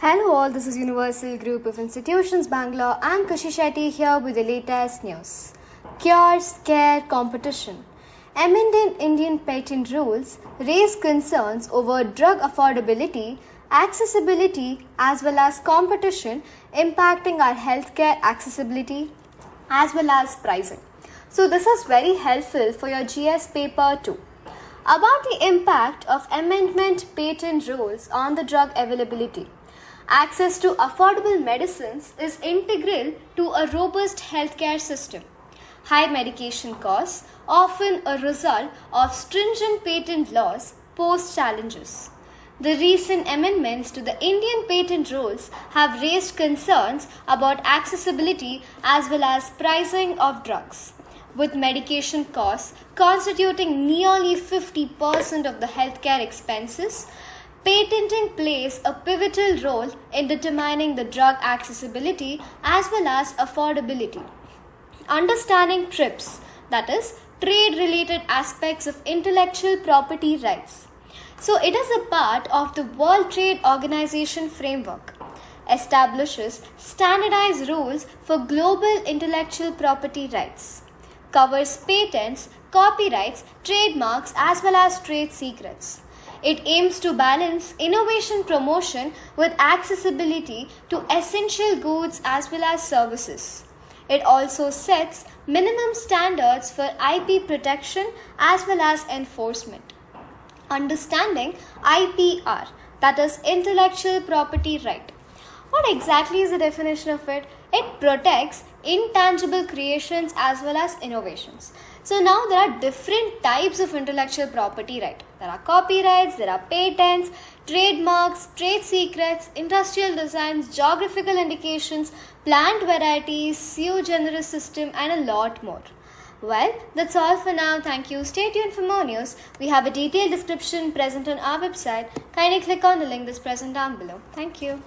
Hello all, this is Universal Group of Institutions Bangalore and Kushi Shetty here with the latest news. Cure Scare Competition. Amended Indian patent rules raise concerns over drug affordability, accessibility as well as competition impacting our healthcare accessibility as well as pricing. So this is very helpful for your GS paper too. About the impact of amendment patent rules on the drug availability. Access to affordable medicines is integral to a robust healthcare system. High medication costs, often a result of stringent patent laws, pose challenges. The recent amendments to the Indian patent rules have raised concerns about accessibility as well as pricing of drugs. With medication costs constituting nearly 50% of the healthcare expenses, patenting plays a pivotal role in determining the drug accessibility as well as affordability. Understanding TRIPS, that is, trade-related aspects of intellectual property rights. So it is a part of the World Trade Organization framework. Establishes standardized rules for global intellectual property rights. Covers patents, copyrights, trademarks as well as trade secrets. It aims to balance innovation promotion with accessibility to essential goods as well as services. It also sets minimum standards for IP protection as well as enforcement. Understanding IPR, that is intellectual property right. What exactly is the definition of it? It protects intangible creations as well as innovations. So now there are different types of intellectual property right. There are copyrights, there are patents, trademarks, trade secrets, industrial designs, geographical indications, plant varieties, sui generis system and a lot more. Well, that's all for now. Thank you. Stay tuned for more news. We have a detailed description present on our website. Kindly click on the link that's present down below. Thank you.